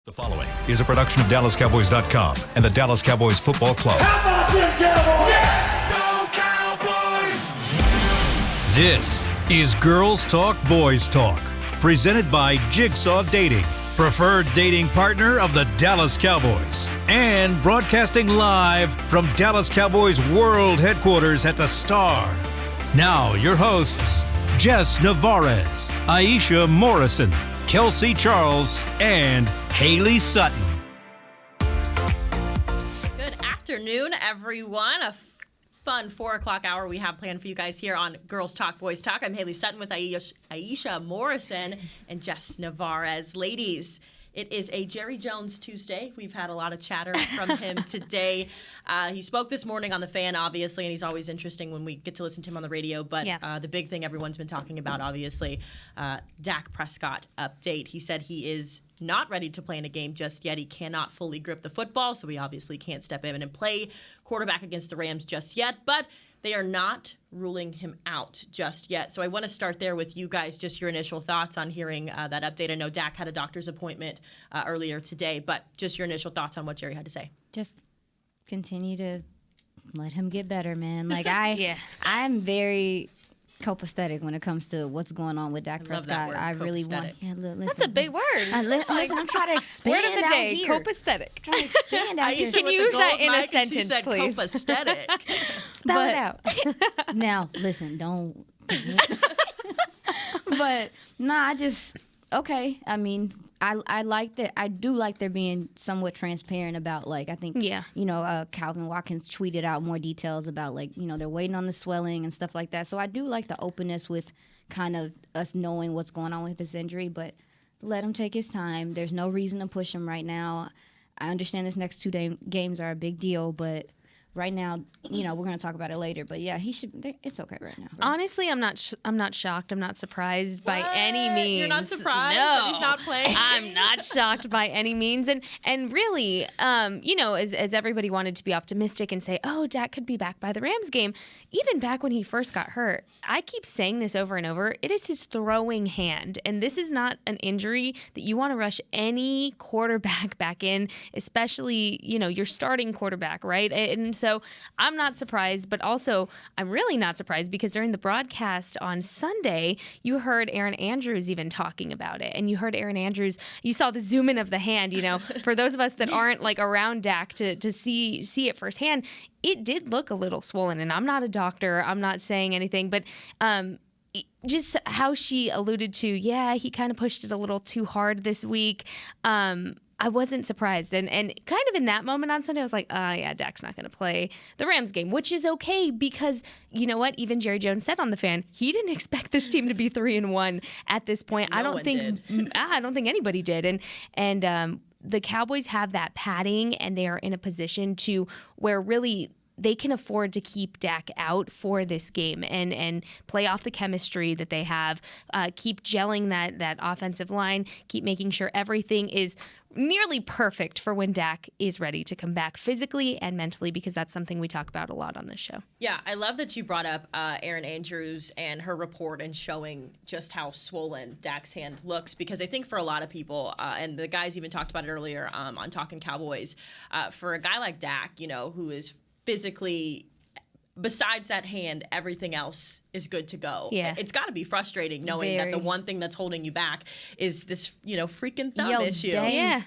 The following is a production of DallasCowboys.com and the Dallas Cowboys Football Club. How about them Cowboys? Yeah! Go Cowboys! This is Girls Talk, Boys Talk, presented by Jigsaw Dating, preferred dating partner of the Dallas Cowboys, and broadcasting live from Dallas Cowboys World Headquarters at the Star. Now, your hosts, Jess Navarez, Aisha Morrison, Kelsey Charles, and Haley Sutton. Good afternoon, everyone. A fun 4 o'clock hour we have planned for you guys here on Girls Talk, Boys Talk. I'm Haley Sutton with Aisha Morrison and Jess Navarez. Ladies, it is a Jerry Jones Tuesday. We've had a lot of chatter from him today. He spoke this morning on The Fan, obviously, and he's always interesting when we get to listen to him on the radio. But the big thing everyone's been talking about, obviously, Dak Prescott update. He said he is not ready to play in a game just yet. He cannot fully grip the football, so he obviously can't step in and play quarterback against the Rams just yet. But they are not ruling him out just yet. So I want to start there with you guys, just your initial thoughts on hearing that update. I know Dak had a doctor's appointment earlier today, but just your initial thoughts on what Jerry had to say. Just continue to let him get better, man. Like I'm very copacetic when it comes to what's going on with Dak Prescott. I really want. Yeah, listen, that's a big word. Listen, I'm trying to expand word of the day, here. Copacetic. I'm trying to expand out here. Can you use that in a sentence, she said please? Copacetic. Spell it out. Now, listen, don't. But I just okay. I mean, I like that. I do like they're being somewhat transparent about, like, I think, Calvin Watkins tweeted out more details about, like, they're waiting on the swelling and stuff like that. So I do like the openness with kind of us knowing what's going on with this injury, but let him take his time. There's no reason to push him right now. I understand this next 2 games are a big deal, but right now, we're going to talk about it later. But yeah, he should. It's okay right now. Right? Honestly, I'm not shocked. I'm not surprised by any means. You're not surprised that he's not playing? I'm not shocked by any means. And really, as everybody wanted to be optimistic and say, oh, Dak could be back by the Rams game. Even back when he first got hurt, I keep saying this over and over. It is his throwing hand, and this is not an injury that you want to rush any quarterback back in, especially your starting quarterback, right? And so I'm not surprised, but also I'm really not surprised because during the broadcast on Sunday, you heard Aaron Andrews even talking about it. And you heard Aaron Andrews, you saw the zoom in of the hand, for those of us that aren't like around Dak to see it firsthand, it did look a little swollen. And I'm not a doctor, I'm not saying anything, but just how she alluded to, he kind of pushed it a little too hard this week. I wasn't surprised. And kind of in that moment on Sunday, I was like, Dak's not going to play the Rams game, which is okay because, you know what? Even Jerry Jones said on The Fan, he didn't expect this team to be 3-1 at this point. I don't think anybody did. And the Cowboys have that padding, and they are in a position to where really they can afford to keep Dak out for this game and play off the chemistry that they have, keep gelling that offensive line, keep making sure everything is nearly perfect for when Dak is ready to come back physically and mentally, because that's something we talk about a lot on this show. Yeah, I love that you brought up Aaron Andrews and her report and showing just how swollen Dak's hand looks, because I think for a lot of people, and the guys even talked about it earlier on Talking Cowboys, for a guy like Dak, who is physically, besides that hand, everything else is good to go. Yeah. It's got to be frustrating knowing that the one thing that's holding you back is this, freaking thumb issue. Right?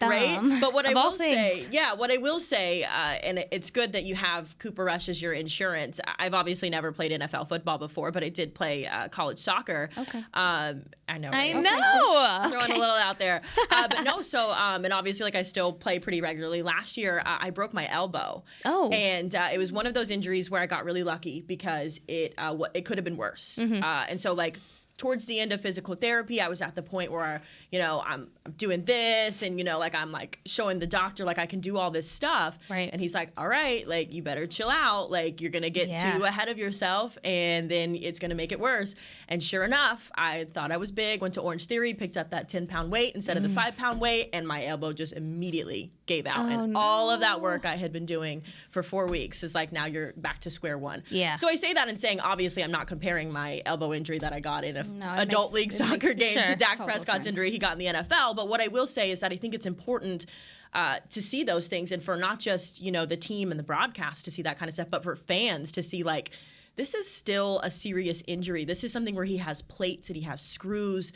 But what I will say, and it's good that you have Cooper Rush as your insurance. I've obviously never played NFL football before, but I did play college soccer. Okay. I know. Right? I know. Throwing a little out there. But no, so, and obviously, like, I still play pretty regularly. Last year, I broke my elbow. Oh. And it was one of those injuries where I got really lucky because it could have been worse. Mm-hmm. And so, like, towards the end of physical therapy, I was at the point where, I'm doing this and, I'm like showing the doctor, like, I can do all this stuff. Right. And he's like, all right, like, you better chill out. Like, you're going to get too ahead of yourself and then it's going to make it worse. And sure enough, I thought I was big, went to Orange Theory, picked up that 10-pound weight instead of the 5-pound weight, and my elbow just immediately gave out. All of that work I had been doing for 4 weeks is like, now you're back to square one. Yeah. So I say that in saying, obviously, I'm not comparing my elbow injury that I got in adult league soccer game to Dak Prescott's sense. injury he got in the NFL. But what I will say is that I think it's important to see those things, and for not just, the team and the broadcast to see that kind of stuff, but for fans to see, like, this is still a serious injury. This is something where he has plates and he has screws.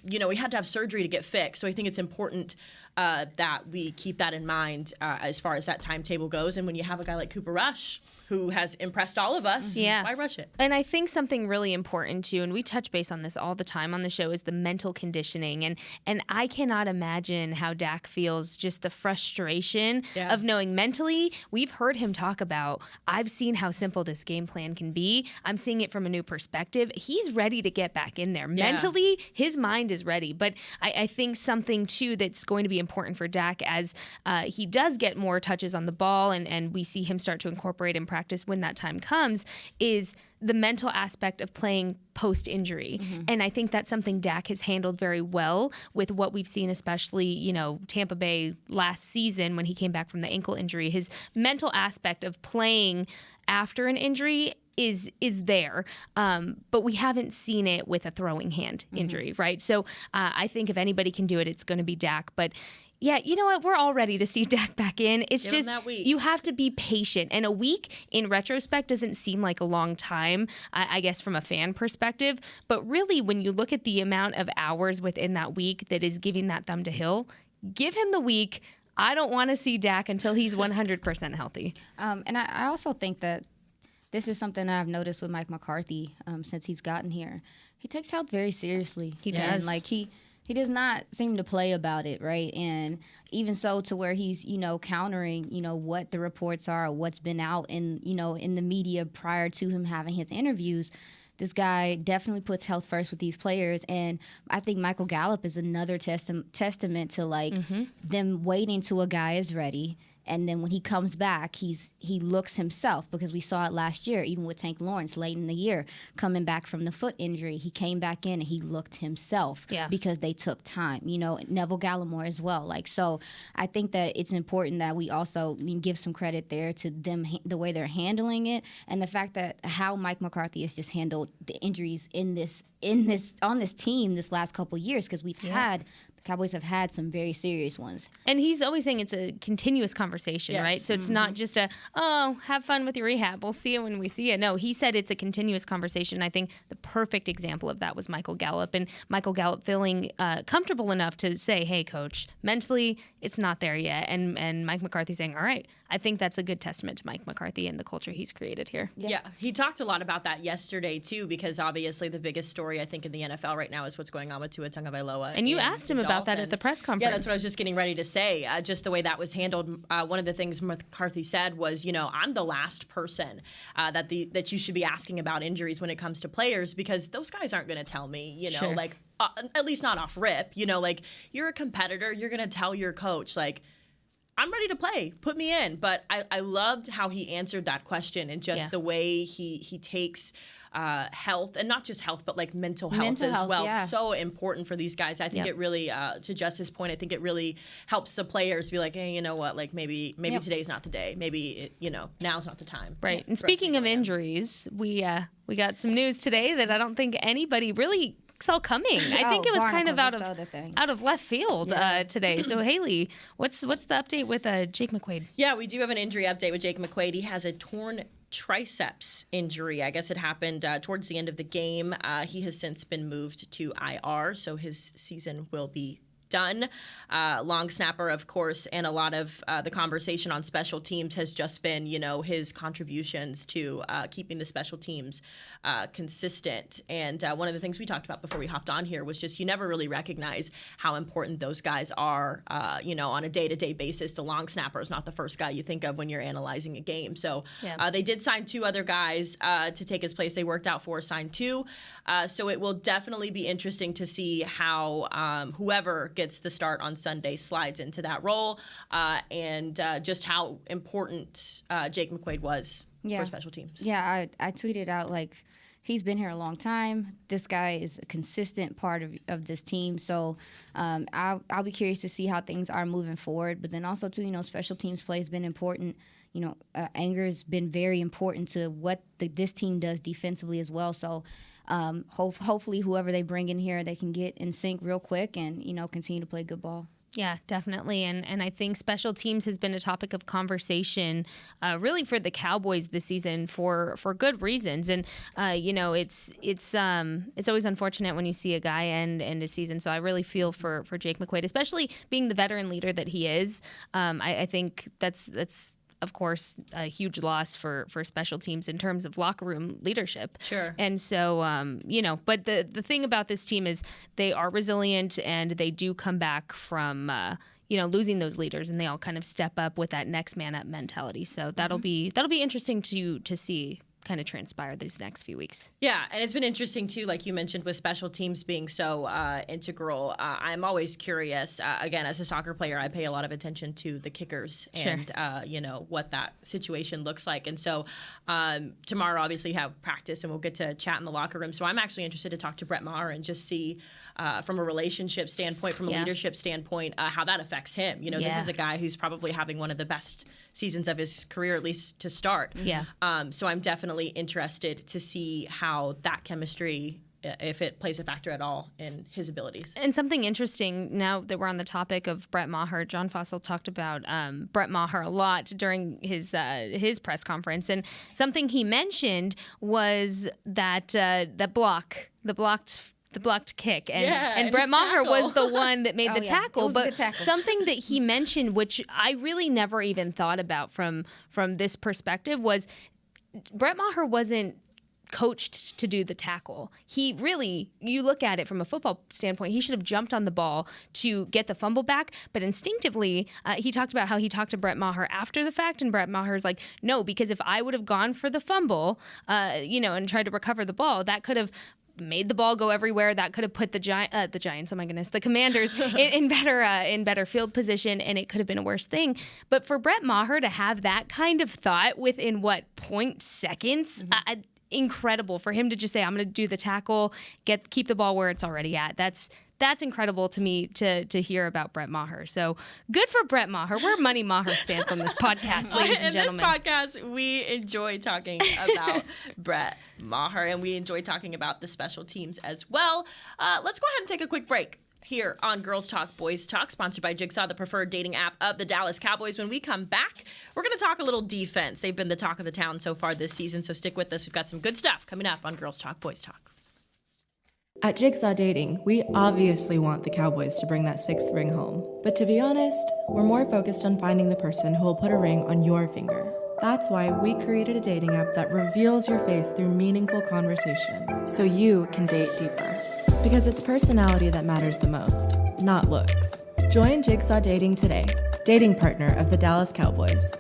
He had to have surgery to get fixed. So I think it's important that we keep that in mind as far as that timetable goes. And when you have a guy like Cooper Rush, who has impressed all of us, why rush it? And I think something really important too, and we touch base on this all the time on the show, is the mental conditioning. And I cannot imagine how Dak feels, just the frustration of knowing mentally. We've heard him talk about, I've seen how simple this game plan can be. I'm seeing it from a new perspective. He's ready to get back in there. Yeah. Mentally, his mind is ready. But I think something too that's going to be important for Dak as he does get more touches on the ball, and we see him start to incorporate in practice when that time comes, is the mental aspect of playing post-injury. Mm-hmm. And I think that's something Dak has handled very well with what we've seen, especially, Tampa Bay last season when he came back from the ankle injury. His mental aspect of playing after an injury is there, but we haven't seen it with a throwing hand injury, right? So I think if anybody can do it, it's going to be Dak. But yeah, you know what? We're all ready to see Dak back in. It's just you have to be patient. And a week, in retrospect, doesn't seem like a long time, I guess, from a fan perspective. But really, when you look at the amount of hours within that week that is giving that thumb to Hill, give him the week. I don't want to see Dak until he's 100% healthy. And I also think that this is something I've noticed with Mike McCarthy since he's gotten here. He takes health very seriously. He does. And, he does not seem to play about it, right? And even so, to where he's, countering, what the reports are, or what's been out in the media prior to him having his interviews. This guy definitely puts health first with these players. And I think Michael Gallup is another testament to, them waiting till a guy is ready. And then when he comes back, he looks himself, because we saw it last year, even with Tank Lawrence late in the year, coming back from the foot injury. He came back in and he looked himself because they took time. Neville Gallimore as well. So I think that it's important that we also give some credit there to them, the way they're handling it, and the fact that how Mike McCarthy has just handled the injuries on this team this last couple of years, because Cowboys have had some very serious ones. And he's always saying it's a continuous conversation, right? So it's not just have fun with your rehab. We'll see you when we see you. No, he said it's a continuous conversation. I think the perfect example of that was Michael Gallup. And Michael Gallup feeling comfortable enough to say, hey, coach, mentally, it's not there yet. And Mike McCarthy saying, all right, I think that's a good testament to Mike McCarthy and the culture he's created here. Yeah, he talked a lot about that yesterday, too, because obviously the biggest story, I think, in the NFL right now is what's going on with Tua Tagovailoa. And you asked him about that at the press conference. Yeah, that's what I was just getting ready to say. Just the way that was handled. One of the things McCarthy said was, I'm the last person that you should be asking about injuries when it comes to players, because those guys aren't going to tell me, at least not off rip. You're a competitor. You're going to tell your coach, I'm ready to play. Put me in. But I loved how he answered that question, and just the way he takes health, and not just health, but mental health as well. Yeah. So important for these guys. I think it really, to Jess's point, I think it really helps the players be like, hey, you know what? Maybe today's not the day. Maybe now's not the time. Right. And speaking of injuries, we got some news today that I don't think anybody really saw coming. I think it was kind of out of left field today. So Haley, what's the update with Jake Mcquaid? Yeah, we do have an injury update with Jake Mcquaid. He has a torn triceps injury. I guess it happened towards the end of the game. He has since been moved to IR, so his season will be done. Long snapper, of course, and a lot of the conversation on special teams has just been, his contributions to keeping the special teams consistent. And one of the things we talked about before we hopped on here was just you never really recognize how important those guys are, on a day-to-day basis. The long snapper is not the first guy you think of when you're analyzing a game. So they did sign 2 other guys to take his place. They worked out for signed 2. So it will definitely be interesting to see how whoever gets the start on Sunday slides into that role, and just how important Jake Mcquaid was for special teams. Yeah, I tweeted out he's been here a long time. This guy is a consistent part of this team. So I'll be curious to see how things are moving forward. But then also, too, special teams play has been important. Anger has been very important to what this team does defensively as well. So hopefully whoever they bring in here, they can get in sync real quick and, continue to play good ball. Yeah, definitely. And I think special teams has been a topic of conversation really for the Cowboys this season for good reasons. And, it's always unfortunate when you see a guy end a season. So I really feel for Jake Mcquaid, especially being the veteran leader that he is. I think that's of course, a huge loss for special teams in terms of locker room leadership. Sure. And so, but the thing about this team is they are resilient and they do come back from, losing those leaders, and they all kind of step up with that next man up mentality. So that'll be interesting to see kind of transpire these next few weeks. Yeah, and it's been interesting too, like you mentioned, with special teams being so integral. I'm always curious. Again, as a soccer player, I pay a lot of attention to the kickers and what that situation looks like. And so tomorrow, obviously, have practice, and we'll get to chat in the locker room. So I'm actually interested to talk to Brett Maher and just see. From a relationship standpoint, from a leadership standpoint, how that affects him. This is a guy who's probably having one of the best seasons of his career, at least to start. Yeah. So I'm definitely interested to see how that chemistry, if it plays a factor at all in his abilities. And something interesting, now that we're on the topic of Brett Maher, John Fossil talked about Brett Maher a lot during his press conference. And something he mentioned was that the blocked kick. And Brett Maher was the one that made the tackle. But something that he mentioned, which I really never even thought about from this perspective, was Brett Maher wasn't coached to do the tackle. He really, you look at it from a football standpoint, he should have jumped on the ball to get the fumble back, but instinctively, he talked about how he talked to Brett Maher after the fact, and Brett Maher's like, no, because if I would have gone for the fumble, and tried to recover the ball, that could have made the ball go everywhere. That could have put the Giants, oh my goodness, the Commanders in better field position, and it could have been a worse thing. But for Brett Maher to have that kind of thought within 0.7 seconds, incredible for him to just say, I'm going to do the tackle, keep the ball where it's already at. That's incredible to me to hear about Brett Maher. So good for Brett Maher. We're Money Maher stance on this podcast, ladies and gentlemen. In this podcast, we enjoy talking about Brett Maher, and we enjoy talking about the special teams as well. Let's go ahead and take a quick break here on Girls Talk, Boys Talk, sponsored by Jigsaw, the preferred dating app of the Dallas Cowboys. When we come back, we're going to talk a little defense. They've been the talk of the town so far this season, so stick with us. We've got some good stuff coming up on Girls Talk, Boys Talk. At Jigsaw Dating, we obviously want the Cowboys to bring that 6th ring home. But to be honest, we're more focused on finding the person who will put a ring on your finger. That's why we created a dating app that reveals your face through meaningful conversation, so you can date deeper. Because it's personality that matters the most, not looks. Join Jigsaw Dating today, dating partner of the Dallas Cowboys.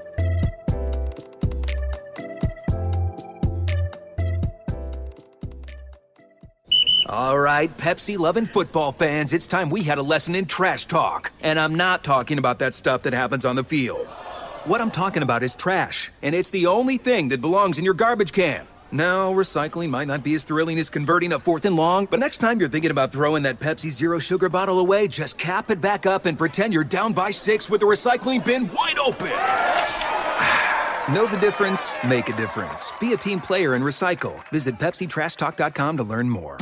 All right, Pepsi-loving football fans, it's time we had a lesson in trash talk. And I'm not talking about that stuff that happens on the field. What I'm talking about is trash, and it's the only thing that belongs in your garbage can. Now, recycling might not be as thrilling as converting a 4th and long, but next time you're thinking about throwing that Pepsi Zero Sugar bottle away, just cap it back up and pretend you're down by 6 with the recycling bin wide open. Know the difference? Make a difference. Be a team player and recycle. Visit PepsiTrashTalk.com to learn more.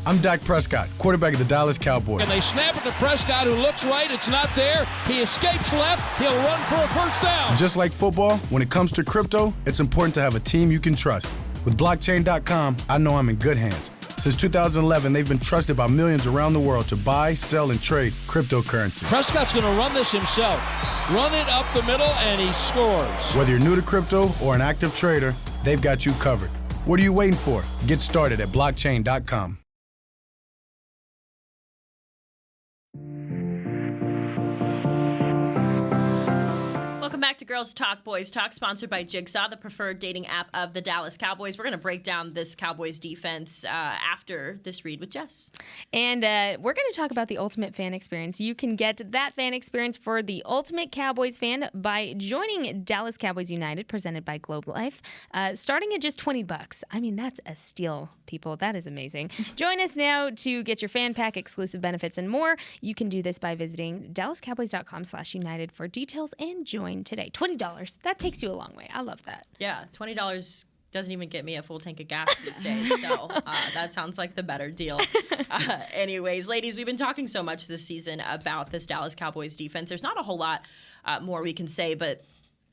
I'm Dak Prescott, quarterback of the Dallas Cowboys. And they snap it to Prescott, who looks right. It's not there. He escapes left. He'll run for a first down. Just like football, when it comes to crypto, it's important to have a team you can trust. With blockchain.com, I know I'm in good hands. Since 2011, they've been trusted by millions around the world to buy, sell, and trade cryptocurrency. Prescott's going to run this himself. Run it up the middle, and he scores. Whether you're new to crypto or an active trader, they've got you covered. What are you waiting for? Get started at blockchain.com. Welcome back to Girls Talk, Boys Talk, sponsored by Jigsaw, the preferred dating app of the Dallas Cowboys. We're going to break down this Cowboys defense after this read with Jess. And we're going to talk about the ultimate fan experience. You can get that fan experience for the ultimate Cowboys fan by joining Dallas Cowboys United, presented by Globe Life, starting at just $20. I mean, that's a steal, people. That is amazing. Join us now to get your fan pack, exclusive benefits, and more. You can do this by visiting DallasCowboys.com/United for details and join today. $20. That takes you a long way. I love that. Yeah, $20 doesn't even get me a full tank of gas these days. So that sounds like the better deal. Anyways, ladies, we've been talking so much this season about this Dallas Cowboys defense. There's not a whole lot more we can say, but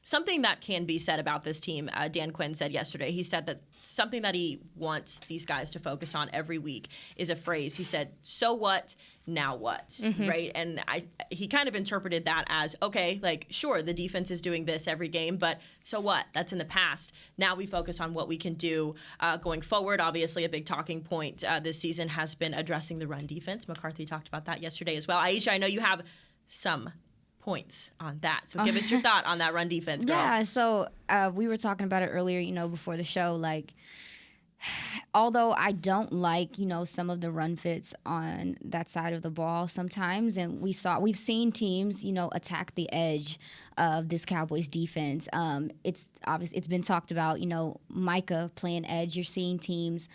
something that can be said about this team, Dan Quinn said yesterday, he said that something that he wants these guys to focus on every week is a phrase. He said, so what, now what, right? And he kind of interpreted that as, okay, like, sure, the defense is doing this every game, but so what? That's in the past. Now we focus on what we can do going forward. Obviously, a big talking point this season has been addressing the run defense. McCarthy talked about that yesterday as well. Aisha, I know you have some points on that. So give us your thought on that run defense, girl. Yeah, so we were talking about it earlier, before the show, like, although I don't like, some of the run fits on that side of the ball sometimes, and we've seen teams, attack the edge of this Cowboys defense. It's obvious, it's been talked about, Micah playing edge. You're seeing teams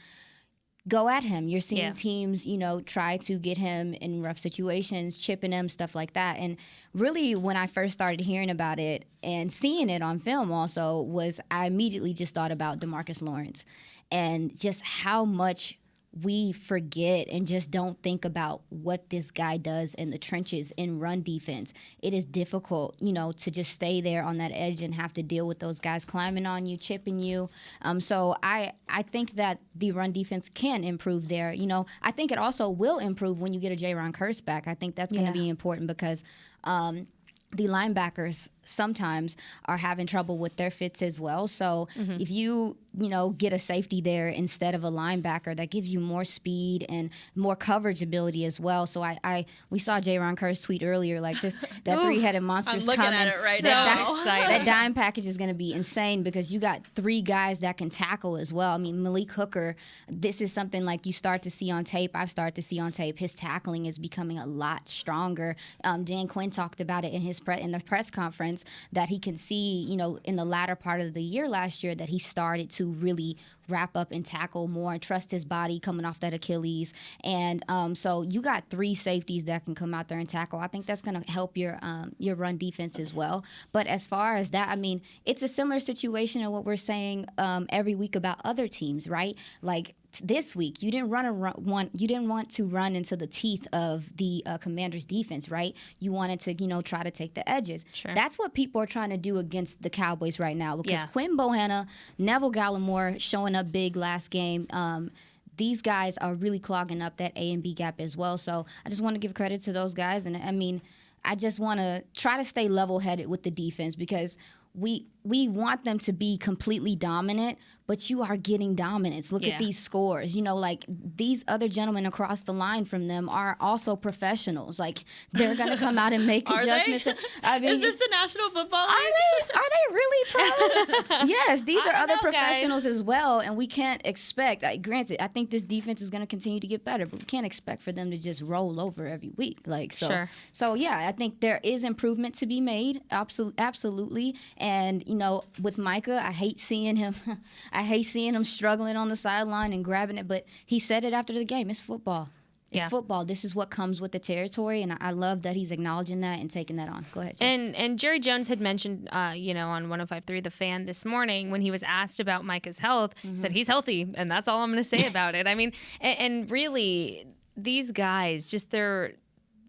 go at him. You're seeing teams, try to get him in rough situations, chipping him, stuff like that. And really, when I first started hearing about it and seeing it on film also, I immediately just thought about Demarcus Lawrence and just how much we forget and just don't think about what this guy does in the trenches in run defense. It is difficult, to just stay there on that edge and have to deal with those guys climbing on you, chipping you. So I think that the run defense can improve there. I think it also will improve when you get a J-Ron Kearse back. I think that's going to be important because the linebackers sometimes are having trouble with their fits as well. So if you get a safety there instead of a linebacker, that gives you more speed and more coverage ability as well. So we saw J-Ron Kearse tweet earlier, like that three-headed monster's coming. I'm looking at it right now. That dime package is going to be insane because you got three guys that can tackle as well. I mean, Malik Hooker, this is something like you start to see on tape. I've started to see on tape. His tackling is becoming a lot stronger. Dan Quinn talked about it in the press conference that he can see, in the latter part of the year last year that he started to really wrap up and tackle more and trust his body coming off that Achilles. And so you got three safeties that can come out there and tackle. I think that's going to help your run defense as well. But as far as that, I mean, it's a similar situation to what we're saying every week about other teams, right? Like this week, you didn't want to run into the teeth of the Commanders' defense, right? You wanted to, try to take the edges. Sure. That's what people are trying to do against the Cowboys right now because Quinn Bohanna, Neville Gallimore showing up big last game. These guys are really clogging up that A and B gap as well. So I just want to give credit to those guys. And I mean, I just want to try to stay level-headed with the defense because we want them to be completely dominant, but you are getting dominance. Look at these scores. Like these other gentlemen across the line from them are also professionals. Like they're going to come out and make adjustments. I mean, is this the National Football League? Are they really pros? Yes, these are other professionals as well, and we can't expect. Granted, I think this defense is going to continue to get better, but we can't expect for them to just roll over every week. So yeah, I think there is improvement to be made. Absolutely. And with Micah, I hate seeing him. I hate seeing him struggling on the sideline and grabbing it. But he said it after the game. It's football. It's football. This is what comes with the territory, and I love that he's acknowledging that and taking that on. Go ahead, Jay. And Jerry Jones had mentioned, on 105.3 The Fan this morning when he was asked about Micah's health, said he's healthy, and that's all I'm going to say about it. I mean, and really, these guys, just they're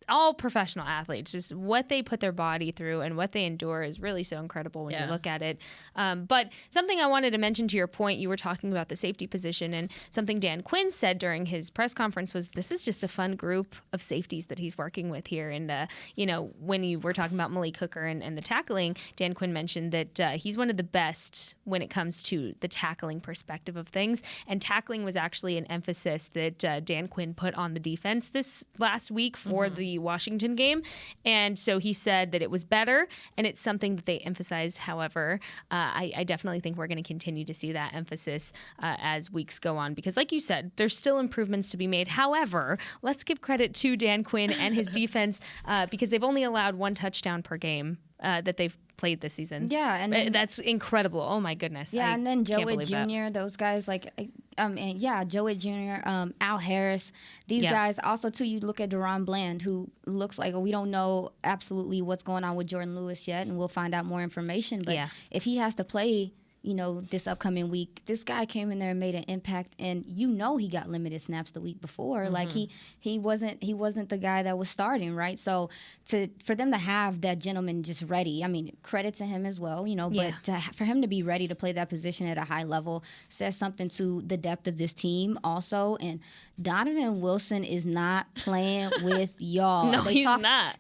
all professional athletes. Just what they put their body through and what they endure is really so incredible when you look at it. But something I wanted to mention to your point, you were talking about the safety position, and something Dan Quinn said during his press conference was this is just a fun group of safeties that he's working with here. And, when you were talking about Malik Hooker and the tackling, Dan Quinn mentioned that he's one of the best when it comes to the tackling perspective of things. And tackling was actually an emphasis that Dan Quinn put on the defense this last week for the Washington game. And so he said that it was better, and it's something that they emphasized. However, I definitely think we're going to continue to see that emphasis as weeks go on because, like you said, there's still improvements to be made. However, let's give credit to Dan Quinn and his defense because they've only allowed one touchdown per game that they've played this season. Yeah, and then, that's incredible. Oh my goodness. Yeah, and then Joey Jr., those guys Joey Jr., Al Harris, these guys. Also, too, you look at Deron Bland, who looks like we don't know absolutely what's going on with Jordan Lewis yet, and we'll find out more information. But if he has to play this upcoming week. This guy came in there and made an impact, and he got limited snaps the week before. Like he wasn't the guy that was starting, right? So for them to have that gentleman just ready, I mean, credit to him as well, but for him to be ready to play that position at a high level says something to the depth of this team also. And Donovan Wilson is not playing with y'all. No, he's not.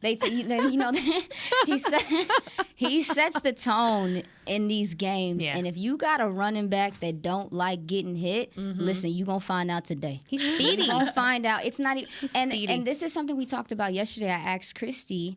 He sets the tone in these games, and if you got a running back that don't like getting hit, listen, you're going to find out today. He's speedy. You're going to find out. It's not even, speedy. And this is something we talked about yesterday. I asked Christy,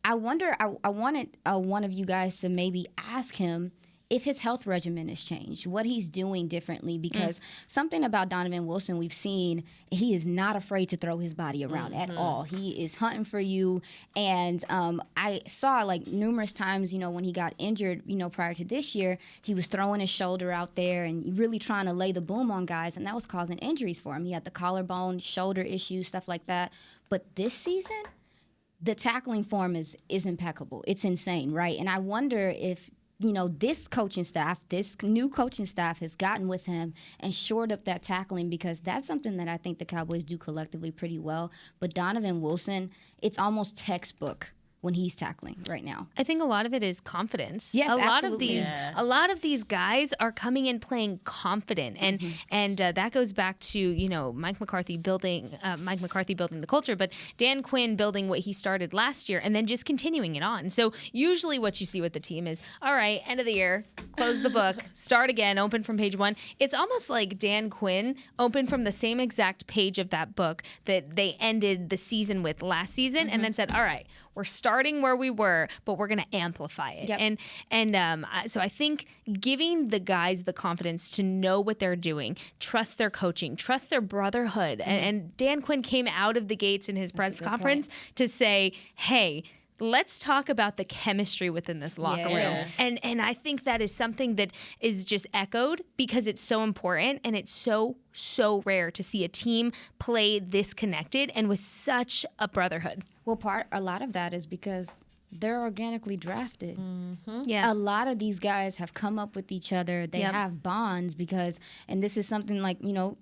I wanted one of you guys to maybe ask him if his health regimen has changed, what he's doing differently, because something about Donovan Wilson we've seen, he is not afraid to throw his body around at all. He is hunting for you. And I saw like numerous times, when he got injured, prior to this year, he was throwing his shoulder out there and really trying to lay the boom on guys, and that was causing injuries for him. He had the collarbone, shoulder issues, stuff like that. But this season, the tackling form is impeccable. It's insane, right? And I wonder if this new coaching staff has gotten with him and shored up that tackling, because that's something that I think the Cowboys do collectively pretty well. But Donovan Wilson, it's almost textbook when he's tackling right now. I think a lot of it is confidence. Yes, absolutely. A lot of these guys are coming in playing confident, and that goes back to Mike McCarthy building the culture, but Dan Quinn building what he started last year and then just continuing it on. So usually what you see with the team is, all right, end of the year, close the book, start again, open from page 1. It's almost like Dan Quinn opened from the same exact page of that book that they ended the season with last season, and then said, all right, we're starting where we were, but we're going to amplify it. Yep. So I think giving the guys the confidence to know what they're doing, trust their coaching, trust their brotherhood. And Dan Quinn came out of the gates in his press conference to say, hey, let's talk about the chemistry within this locker room. And I think that is something that is just echoed because it's so important, and it's so rare to see a team play this connected and with such a brotherhood. Well, a lot of that is because they're organically drafted. Yeah. A lot of these guys have come up with each other. They have bonds and this is something like,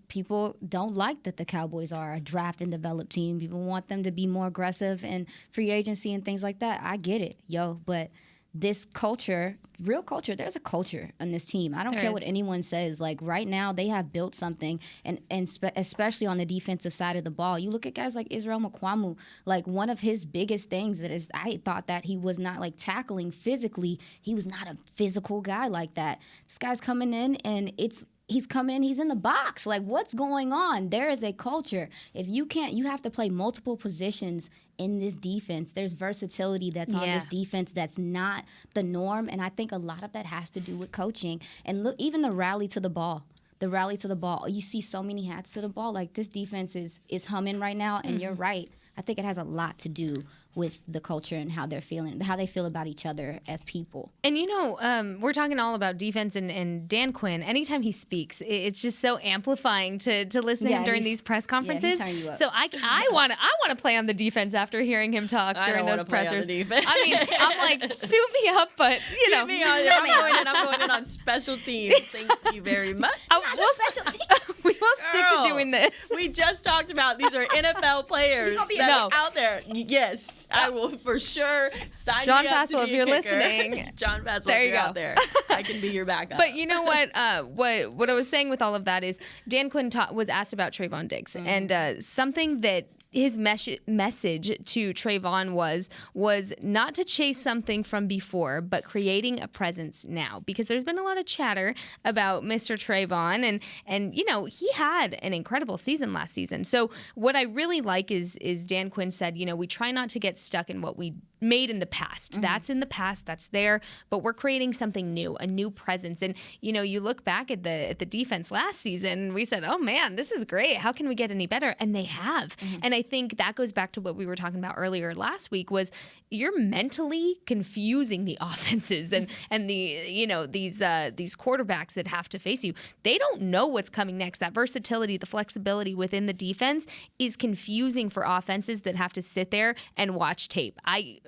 people don't like that the Cowboys are a draft and develop team. People want them to be more aggressive and free agency and things like that. I get it, but this culture, real culture, there's a culture on this team. I don't care what anyone says. Like right now, they have built something, and especially on the defensive side of the ball. You look at guys like Israel Mcquaid, like one of his biggest things I thought that he was not like tackling physically. He was not a physical guy like that. This guy's coming in, and he's coming in, he's in the box. Like, what's going on? There is a culture. If you have to play multiple positions in this defense. There's versatility that's on this defense that's not the norm, and I think a lot of that has to do with coaching. And look, even the rally to the ball. You see so many hats to the ball. Like, this defense is humming right now, and you're right. I think it has a lot to do with the culture and how they're feeling, how they feel about each other as people. And we're talking all about defense and Dan Quinn. Anytime he speaks, it's just so amplifying to listen to him during these press conferences. So I want to play on the defense after hearing him talk during those pressers. I mean, I'm like, suit me up, but Get me on there. I'm going in on special teams. Thank you very much. We will stick to doing this. We just talked about these are NFL players that are out there. Yes, I will for sure sign John me up Fassel, to be if you're a kicker. listening. John Fassel, there if you you're go. out there, I can be your backup. But you know what? What I was saying with all of that is Dan Quinn was asked about Trayvon Diggs, and something that his message to Trayvon was not to chase something from before, but creating a presence now. Because there's been a lot of chatter about Mr. Trayvon, and he had an incredible season last season. So what I really like is Dan Quinn said, we try not to get stuck in what we made in the past. That's in the past, that's there, but we're creating something new, a new presence. And you look back at the defense last season, we said, oh man, this is great. How can we get any better? And they have. And I think that goes back to what we were talking about earlier last week, was you're mentally confusing the offenses and the these quarterbacks that have to face you. They don't know what's coming next. That versatility, the flexibility within the defense is confusing for offenses that have to sit there and watch tape.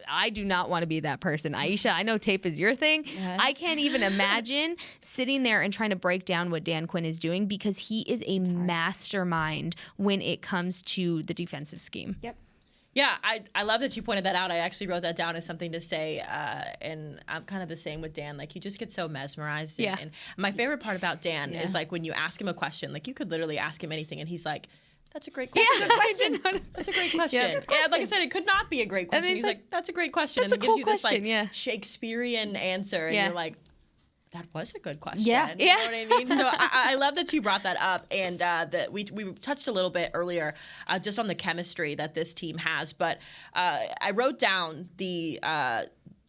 I do not want to be that person. Aisha, I know tape is your thing. Yes. I can't even imagine sitting there and trying to break down what Dan Quinn is doing, because he is a mastermind when it comes to the defensive scheme. Yep. Yeah, I love that you pointed that out. I actually wrote that down as something to say, and I'm kind of the same with Dan. Like, you just get so mesmerized. Yeah. And my favorite part about Dan is, like, when you ask him a question, like, you could literally ask him anything, and he's like, that's a great question. Yeah, I did notice. That's a great question. Yeah, Yeah, like I said, it could not be a great question. then He's he's like, that's a great question. That's and a it gives cool you this, like, question, yeah. Shakespearean answer, and Yeah. you're like, that was a good question. Yeah. You know what I mean? So I love that you brought that up, and that we touched a little bit earlier just on the chemistry that this team has. But I wrote down the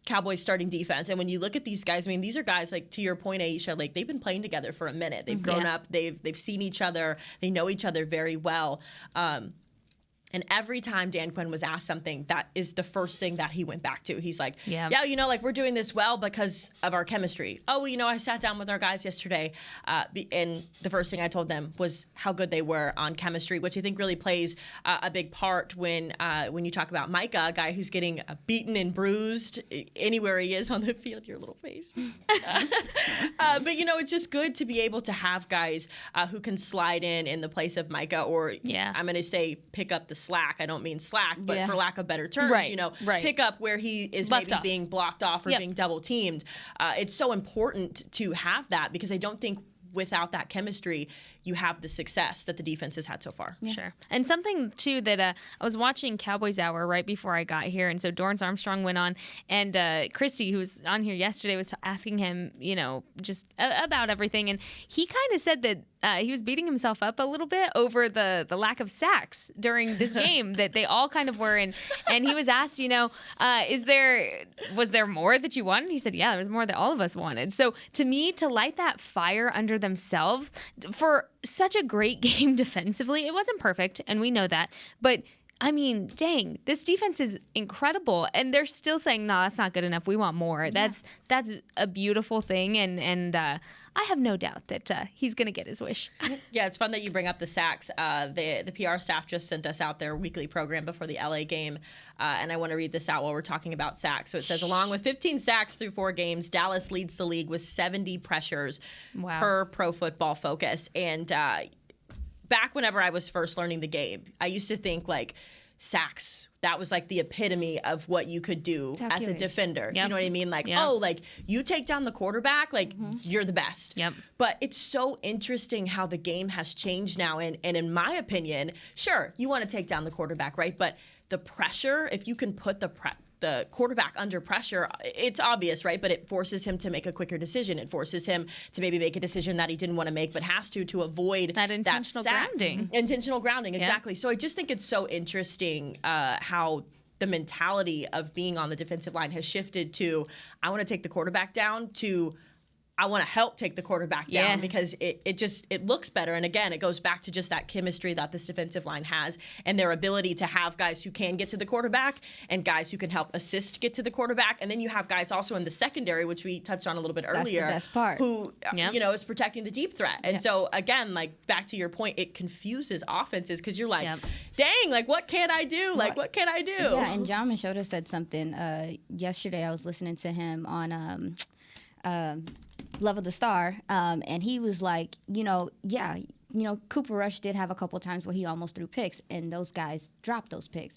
Cowboys starting defense, and when you look at these guys, I mean, these are guys, like, to your point, Aisha, like, they've been playing together for a minute. They've grown up. They've seen each other. They know each other very well. And every time Dan Quinn was asked something, that is the first thing that he went back to. He's like, yeah, you know, like, we're doing this well because of our chemistry. Oh, well, you know, I sat down with our guys yesterday, and the first thing I told them was how good they were on chemistry, which I think really plays a big part when you talk about Micah, a guy who's getting beaten and bruised anywhere he is on the field. Your little face. But, you know, it's just good to be able to have guys who can slide in the place of Micah, or I'm going to say pick up the slack. I don't mean slack, but for lack of better terms, you know, pick up where he is maybe being blocked off or being double teamed. It's so important to have that, because I don't think without that chemistry, you have the success that the defense has had so far. Yeah. Sure. And something, too, that I was watching Cowboys Hour right before I got here, and so Dorrance Armstrong went on, and Christy, who was on here yesterday, was asking him, you know, just about everything, and he kind of said that he was beating himself up a little bit over the lack of sacks during this game, that they all kind of were, and he was asked, you know, was there more that you wanted? He said, yeah, there was more that all of us wanted. So to me, to light that fire under themselves for such a great game defensively, it wasn't perfect, and we know that, but I mean, dang, this defense is incredible, and they're still saying, no, that's not good enough. We want more. Yeah. That's a beautiful thing, and I have no doubt that he's going to get his wish. Yeah, it's fun that you bring up the sacks. The PR staff just sent us out their weekly program before the LA game, and I want to read this out while we're talking about sacks. So it says, along with 15 sacks through 4 games, Dallas leads the league with 70 pressures per Pro Football Focus. And back whenever I was first learning the game, I used to think, like, sacks, that was like the epitome of what you could do as a defender. Do you know what I mean? Like, oh, like, you take down the quarterback, like, you're the best. But it's so interesting how the game has changed now. And in my opinion, sure, you want to take down the quarterback, right? But the pressure, if you can put the quarterback under pressure, it's obvious, right? But it forces him to make a quicker decision. It forces him to maybe make a decision that he didn't want to make, but has to avoid that intentional grounding. Intentional grounding, exactly. So I just think it's so interesting how the mentality of being on the defensive line has shifted to, I want to take the quarterback down, to I want to help take the quarterback down, because it looks better. And again, it goes back to just that chemistry that this defensive line has, and their ability to have guys who can get to the quarterback and guys who can help assist get to the quarterback. And then you have guys also in the secondary, which we touched on a little bit earlier, that's the best part, who you know, is protecting the deep threat. And so again, like, back to your point, it confuses offenses, because you're like, dang, like, what can I do? Like, what can I do? Yeah, and John Machota said something yesterday. I was listening to him on Love of the Star, and he was like, Cooper Rush did have a couple times where he almost threw picks, and those guys dropped those picks.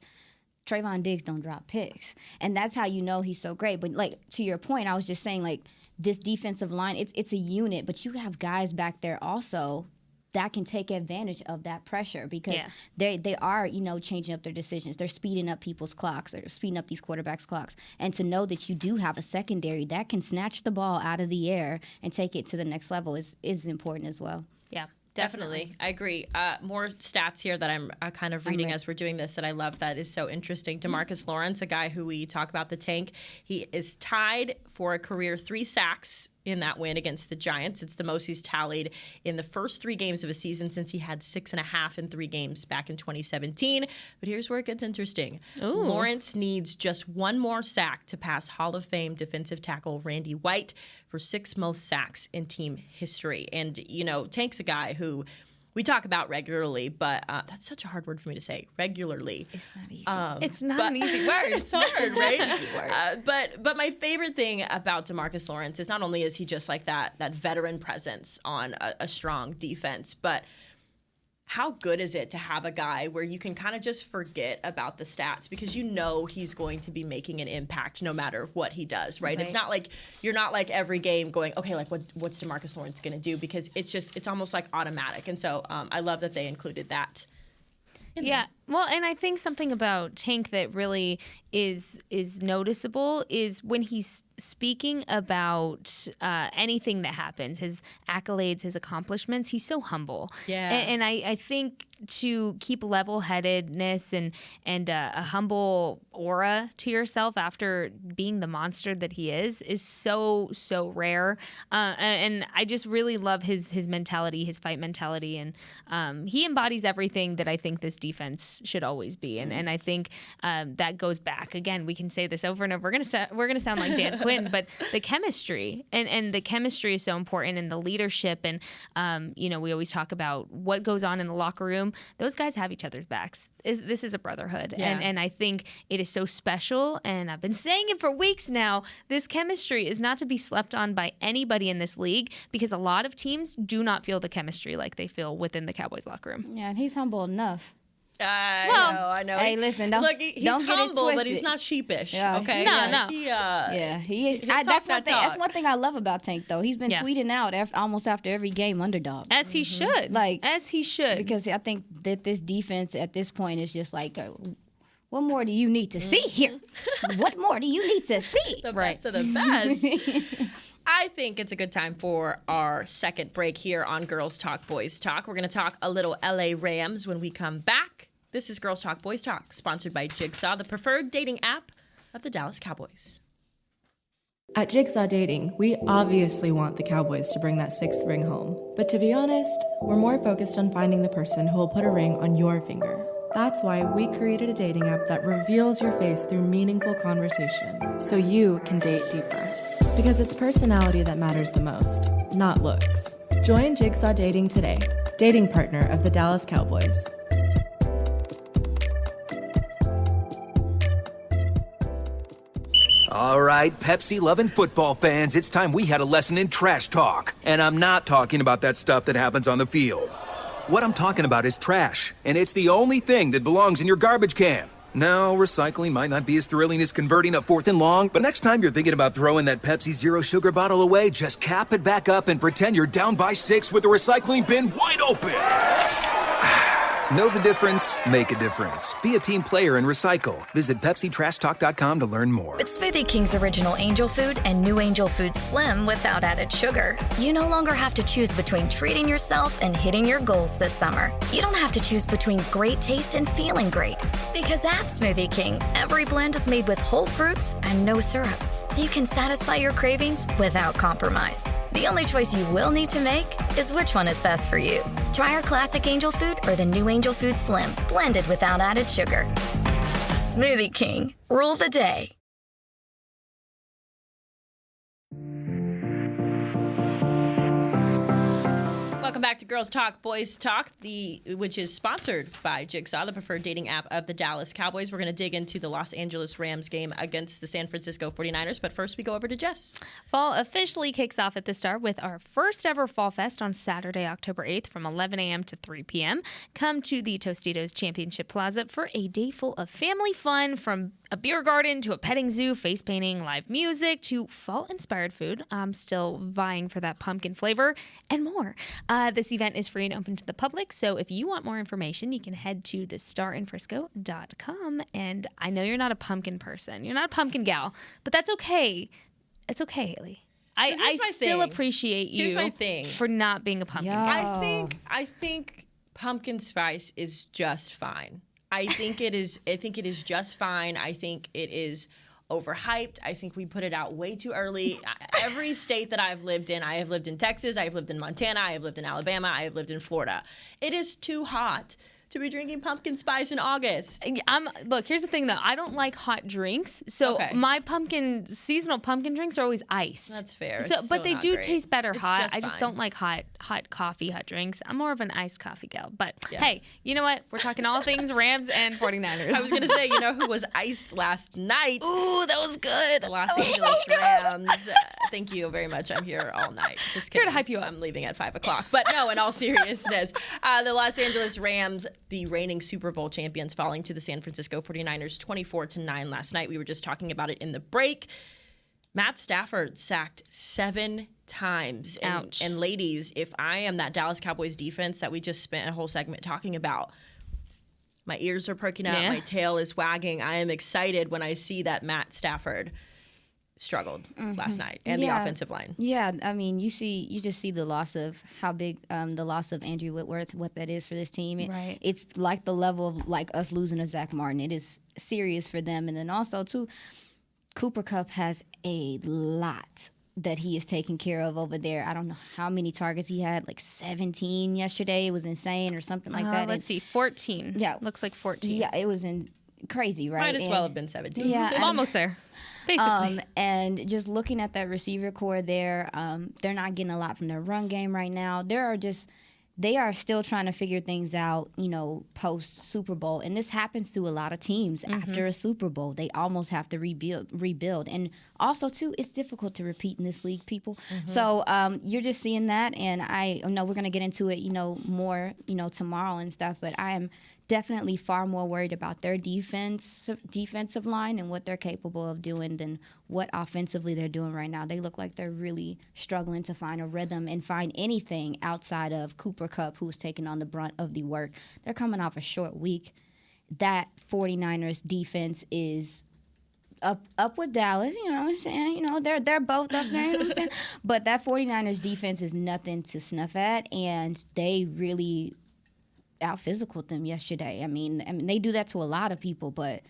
Trayvon Diggs don't drop picks, and that's how you know he's so great. But, like, to your point, I was just saying, like, this defensive line, it's a unit, but you have guys back there also that can take advantage of that pressure, because they are, changing up their decisions. They're speeding up people's clocks. They're speeding up these quarterbacks' clocks. And to know that you do have a secondary that can snatch the ball out of the air and take it to the next level is important as well. Yeah. Definitely. I agree. More stats here that I'm kind of reading as we're doing this that I love, that is so interesting. Demarcus Lawrence, a guy who we talk about, the tank, he is tied for a career 3 sacks in that win against the Giants. It's the most he's tallied in the first 3 games of a season since he had 6.5 in 3 games back in 2017. But here's where it gets interesting. Ooh. Lawrence needs just 1 more sack to pass Hall of Fame defensive tackle Randy White for 6th most sacks in team history. And, Tank's a guy who we talk about regularly, but that's such a hard word for me to say. Regularly. It's not easy. It's not an easy word. It's hard, right? But my favorite thing about Demarcus Lawrence is not only is he just like that veteran presence on a strong defense, but how good is it to have a guy where you can kind of just forget about the stats because you know he's going to be making an impact no matter what he does, right? It's not like you're not like every game going, okay, like what's Demarcus Lawrence going to do? Because it's almost like automatic. And so I love that they included that. Yeah. Well, and I think something about Tank that really is noticeable is when he's speaking about anything that happens, his accolades, his accomplishments, he's so humble. Yeah. And I think to keep level-headedness and a humble aura to yourself after being the monster that he is so rare. And I just really love his mentality, his fight mentality, and he embodies everything that I think this defense should always be. And I think that goes back. Again, we can say this over and over. We're gonna sound like Dan Quinn, but the chemistry and the chemistry is so important, and the leadership, and we always talk about what goes on in the locker room. Those guys have each other's backs. This is a brotherhood, and I think it is so special. And I've been saying it for weeks now. This chemistry is not to be slept on by anybody in this league because a lot of teams do not feel the chemistry like they feel within the Cowboys locker room. Yeah, and he's humble enough. I know. Hey, listen, he's don't get it humble, but he's twisted. not sheepish. Yeah. Okay, No. He is. He'll talk That's that one thing. talk. That's one thing I love about Tank, though. He's been tweeting out almost after every game, underdog. As he should. As he should. Because I think that this defense at this point is just like, what more do you need to see here? What more do you need to see? The best of the best. I think it's a good time for our second break here on Girls Talk, Boys Talk. We're going to talk a little LA Rams when we come back. This is Girls Talk, Boys Talk, sponsored by Jigsaw, the preferred dating app of the Dallas Cowboys. At Jigsaw Dating, we obviously want the Cowboys to bring that sixth ring home. But to be honest, we're more focused on finding the person who will put a ring on your finger. That's why we created a dating app that reveals your face through meaningful conversation, so you can date deeper. Because it's personality that matters the most, not looks. Join Jigsaw Dating today, dating partner of the Dallas Cowboys. All right, Pepsi-loving football fans, it's time we had a lesson in trash talk. And I'm not talking about that stuff that happens on the field. What I'm talking about is trash, and it's the only thing that belongs in your garbage can. Now, recycling might not be as thrilling as converting a 4th and long, but next time you're thinking about throwing that Pepsi Zero Sugar bottle away, just cap it back up and pretend you're down by 6 with the recycling bin wide open. Know the difference? Make a difference. Be a team player and recycle. Visit PepsiTrashTalk.com to learn more. With Smoothie King's original Angel Food and new Angel Food Slim without added sugar, you no longer have to choose between treating yourself and hitting your goals this summer. You don't have to choose between great taste and feeling great. Because at Smoothie King, every blend is made with whole fruits and no syrups, so you can satisfy your cravings without compromise. The only choice you will need to make is which one is best for you. Try our classic Angel Food or the new Angel Food Slim, blended without added sugar. Smoothie King, rule the day. Welcome back to Girls Talk, Boys Talk, which is sponsored by Jigsaw, the preferred dating app of the Dallas Cowboys. We're going to dig into the Los Angeles Rams game against the San Francisco 49ers, but first we go over to Jess. Fall officially kicks off at the Star with our first ever Fall Fest on Saturday, October 8th from 11 a.m. to 3 p.m. Come to the Tostitos Championship Plaza for a day full of family fun, from a beer garden to a petting zoo, face painting, live music to fall-inspired food. I'm still vying for that pumpkin flavor and more. This event is free and open to the public, so if you want more information, you can head to thestarinfrisco.com. And I know you're not a pumpkin person. You're not a pumpkin gal, but that's okay. It's okay, Haley. I still appreciate you for not being a pumpkin gal. I think pumpkin spice is just fine. I think it is just fine. I think it is overhyped. I think we put it out way too early. Every state that I've lived in, I have lived in Texas, I have lived in Montana, I have lived in Alabama, I have lived in Florida. It is too hot to be drinking pumpkin spice in August. Look, here's the thing though. I don't like hot drinks, so my seasonal pumpkin drinks are always iced. That's fair. So, but they do taste better It's hot. just I just fine. don't like hot coffee, hot drinks. I'm more of an iced coffee gal. But hey, you know what? We're talking all things Rams and 49ers. I was gonna say, you know who was iced last night? Ooh, that was good. The Los Angeles Rams. Thank you very much. I'm here all night. Just kidding. Here to hype you up. I'm leaving at 5 o'clock. But no, in all seriousness, the Los Angeles Rams, the reigning Super Bowl champions, falling to the San Francisco 49ers 24-9 last night. We were just talking about it in the break. Matt Stafford sacked 7 times. Ouch. And ladies, if I am that Dallas Cowboys defense that we just spent a whole segment talking about, my ears are perking up, my tail is wagging. I am excited when I see that Matt Stafford struggled last night and the offensive line. Yeah, I mean, you just see the loss of how big the loss of Andrew Whitworth, what that is for this team. Right. It's like the level of like us losing a Zach Martin. It is serious for them. And then also too, Cooper Kupp has a lot that he is taking care of over there. I don't know how many targets he had, like 17 yesterday. It was insane or something like that. Let's see, 14. Yeah. Looks like 14. Yeah, it was crazy, right? Might as well have been 17. Yeah, I'm almost there. Basically. And just looking at that receiver core there, they're not getting a lot from their run game right now. They are still trying to figure things out, post Super Bowl. And this happens to a lot of teams after a Super Bowl. They almost have to rebuild. And also, too, it's difficult to repeat in this league, people. So you're just seeing that. And I know we're going to get into it, more, tomorrow and stuff. But I am definitely far more worried about their defensive line and what they're capable of doing than what offensively they're doing right now. They look like they're really struggling to find a rhythm and find anything outside of Cooper Kupp, who's taking on the brunt of the work. They're coming off a short week. That 49ers defense is up with Dallas, you know what I'm saying? They're both up there, you know what I'm saying? But that 49ers defense is nothing to snuff at, and they really out-physicaled them yesterday. I mean, they do that to a lot of people, but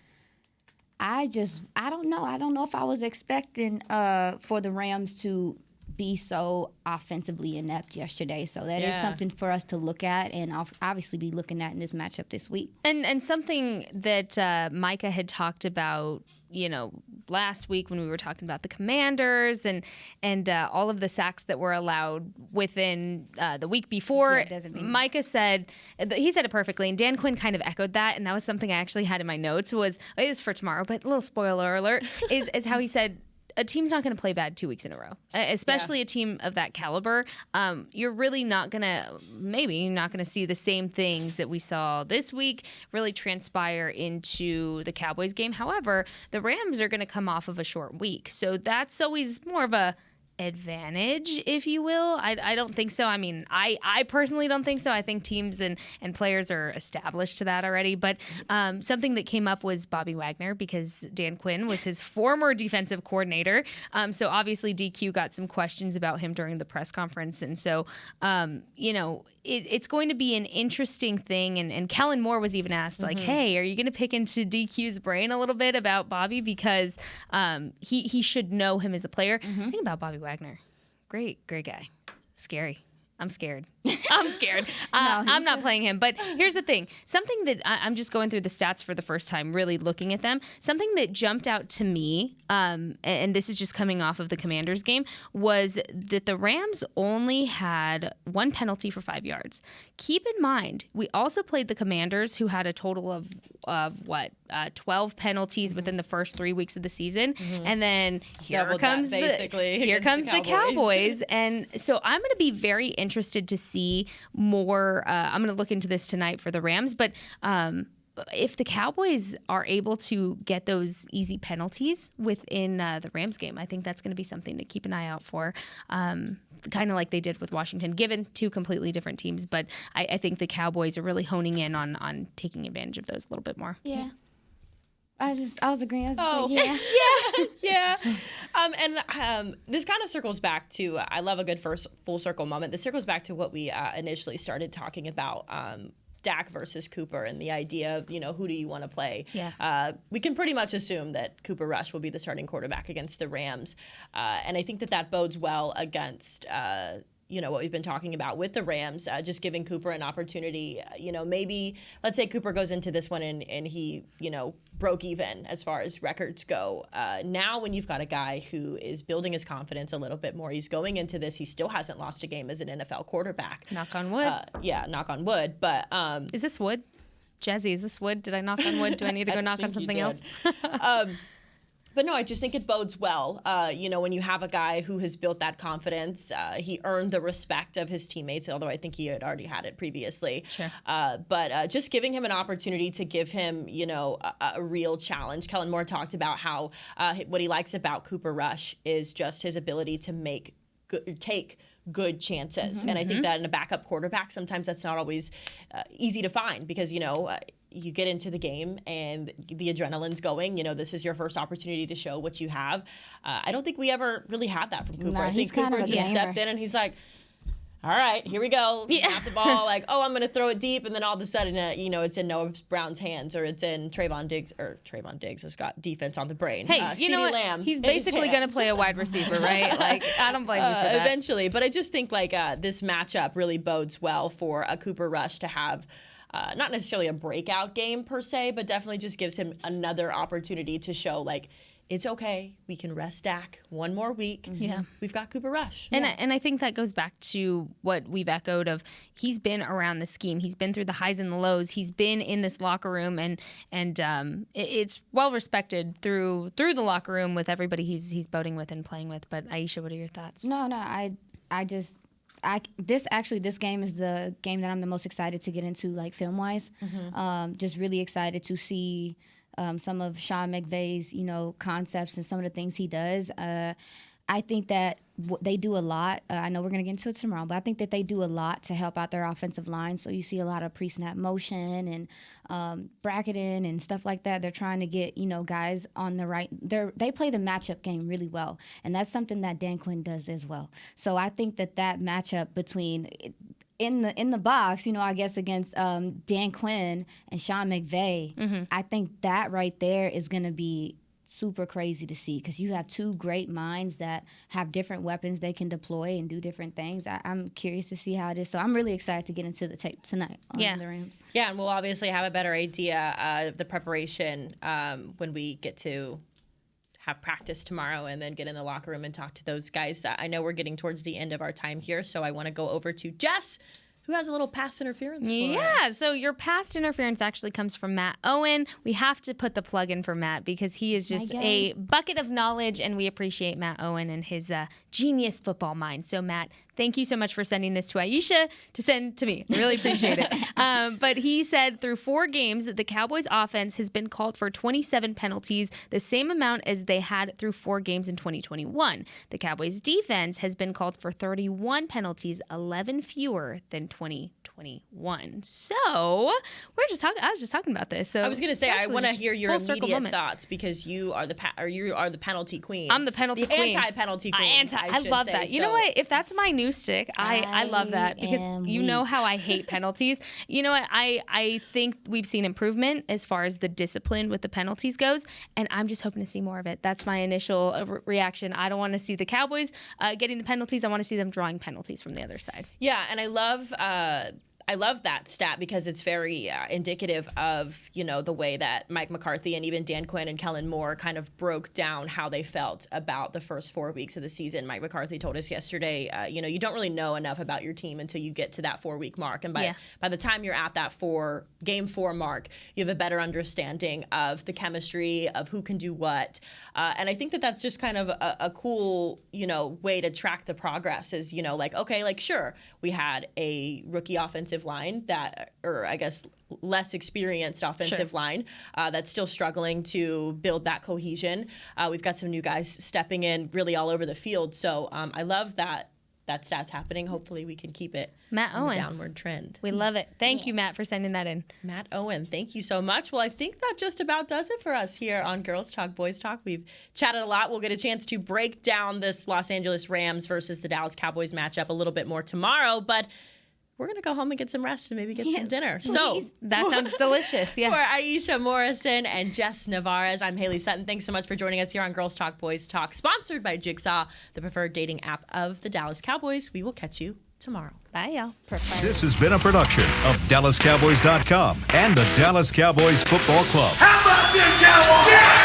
I don't know. I don't know if I was expecting for the Rams to be so offensively inept yesterday. So that is something for us to look at and obviously be looking at in this matchup this week. And something that Micah had talked about, last week when we were talking about the Commanders and all of the sacks that were allowed within the week before. Micah said it perfectly, and Dan Quinn kind of echoed that, and that was something I actually had in my notes. It is for tomorrow, but a little spoiler alert is how he said, a team's not going to play bad 2 weeks in a row, especially a team of that caliber. You're really not going to see the same things that we saw this week really transpire into the Cowboys game. However, the Rams are going to come off of a short week. So that's always more of a advantage, if you will. I don't think so. I mean, I personally don't think so. I think teams and players are established to that already. But something that came up was Bobby Wagner, because Dan Quinn was his former defensive coordinator. So obviously DQ got some questions about him during the press conference. And so, it's going to be an interesting thing. And Kellen Moore was even asked, like, hey, are you going to pick into DQ's brain a little bit about Bobby? Because he should know him as a player. Think about Bobby Wagner. Great guy. Scary. I'm scared. I'm not playing him. But here's the thing. Something that I'm just going through the stats for the first time, really looking at them. Something that jumped out to me, and this is just coming off of the Commanders game, was that the Rams only had 1 penalty for 5 yards. Keep in mind, we also played the Commanders, who had a total of 12 penalties within the first 3 weeks of the season. And then here comes the Cowboys. And so I'm going to be very interested to see more. I'm going to look into this tonight for the Rams, but if the Cowboys are able to get those easy penalties within the Rams game, I think that's going to be something to keep an eye out for. Kind of like they did with Washington, given 2 completely different teams. But I think the Cowboys are really honing in on taking advantage of those a little bit more. Yeah. I was agreeing. Yeah. And this kind of circles back to, I love a good first full circle moment. This circles back to what we initially started talking about, Dak versus Cooper, and the idea of, who do you want to play? Yeah. We can pretty much assume that Cooper Rush will be the starting quarterback against the Rams. And I think that bodes well against what we've been talking about with the Rams, just giving Cooper an opportunity. Maybe let's say Cooper goes into this one and he, broke even as far as records go. Now when you've got a guy who is building his confidence a little bit more, he's going into this, he still hasn't lost a game as an NFL quarterback. Knock on wood. Knock on wood. But is this wood? Jazzy, is this wood? Did I knock on wood? Do I need to go knock on something else? But no, I just think it bodes well. When you have a guy who has built that confidence, he earned the respect of his teammates, although I think he had already had it previously. Sure. But just giving him an opportunity to give him, a real challenge. Kellen Moore talked about how what he likes about Cooper Rush is just his ability to take good chances. And I think that in a backup quarterback, sometimes that's not always easy to find because, you get into the game and the adrenaline's going. This is your first opportunity to show what you have. I don't think we ever really had that from Cooper. No, I think Cooper just stepped in and he's like, all right, here we go. Snap the ball. Like, I'm going to throw it deep. And then all of a sudden, it's in Noah Brown's hands or it's in Trayvon Diggs has got defense on the brain. Hey, you know what? Lamb He's basically going to play a wide receiver, right? Like, I don't blame you for that. Eventually. But I just think, this matchup really bodes well for a Cooper Rush to have not necessarily a breakout game per se, but definitely just gives him another opportunity to show, it's okay. We can rest Dak one more week. Yeah. We've got Cooper Rush. And I think that goes back to what we've echoed of he's been around the scheme. He's been through the highs and the lows. He's been in this locker room and it's well respected through the locker room with everybody he's boating with and playing with. But Aisha, what are your thoughts? No, this game is the game that I'm the most excited to get into, film wise. Just really excited to see some of Sean McVay's, concepts and some of the things he does. I think that they do a lot. I know we're going to get into it tomorrow, but I think that they do a lot to help out their offensive line. So you see a lot of pre-snap motion and bracketing and stuff like that. They're trying to get, guys on the right. They play the matchup game really well, and that's something that Dan Quinn does as well. So I think that matchup between in the box, I guess against Dan Quinn and Sean McVay, I think that right there is going to be super crazy to see because you have two great minds that have different weapons they can deploy and do different things. I'm curious to see how it is. So I'm really excited to get into the tape tonight on the Rams. Yeah, and we'll obviously have a better idea of the preparation when we get to have practice tomorrow and then get in the locker room and talk to those guys. I know we're getting towards the end of our time here, so I want to go over to Jess, who has a little pass interference for us. So your past interference actually comes from Matt Owen. We have to put the plug in for Matt because he is just a bucket of knowledge, and we appreciate Matt Owen and his genius football mind. So, Matt, thank you so much for sending this to Aisha to send to me. I really appreciate it. But he said through 4 games that the Cowboys offense has been called for 27 penalties, the same amount as they had through 4 games in 2021. The Cowboys defense has been called for 31 penalties, 11 fewer than 2021. So I was just talking about this. So I was going to say I want to hear your immediate thoughts because you are the penalty queen. I'm the penalty queen. The anti-penalty queen. I love that. You know what? If that's my new stick, I love that because you know how I hate penalties. You know what? I think we've seen improvement as far as the discipline with the penalties goes, and I'm just hoping to see more of it. That's my initial reaction. I don't want to see the Cowboys getting the penalties. I want to see them drawing penalties from the other side. Yeah, and I love that stat because it's very indicative of, the way that Mike McCarthy and even Dan Quinn and Kellen Moore kind of broke down how they felt about the first 4 weeks of the season. Mike McCarthy told us yesterday, you don't really know enough about your team until you get to that 4-week mark. And by the time you're at that game 4 mark, you have a better understanding of the chemistry, of who can do what. And I think that that's just kind of a cool, way to track the progress is, sure, we had a rookie offensive line or I guess less experienced offensive line that's still struggling to build that cohesion. We've got some new guys stepping in really all over the field. So I love that stat's happening. Hopefully we can keep it on the downward trend. We love it. Thank you, Matt, for sending that in. Matt Owen, thank you so much. Well, I think that just about does it for us here on Girls Talk, Boys Talk. We've chatted a lot. We'll get a chance to break down this Los Angeles Rams versus the Dallas Cowboys matchup a little bit more tomorrow, but we're going to go home and get some rest and maybe get some dinner. So that sounds delicious. Yes. For Aisha Morrison and Jess Navarez, I'm Haley Sutton. Thanks so much for joining us here on Girls Talk Boys Talk, sponsored by Jigsaw, the preferred dating app of the Dallas Cowboys. We will catch you tomorrow. Bye, y'all. This has been a production of DallasCowboys.com and the Dallas Cowboys Football Club. How about this, Cowboys? Yeah!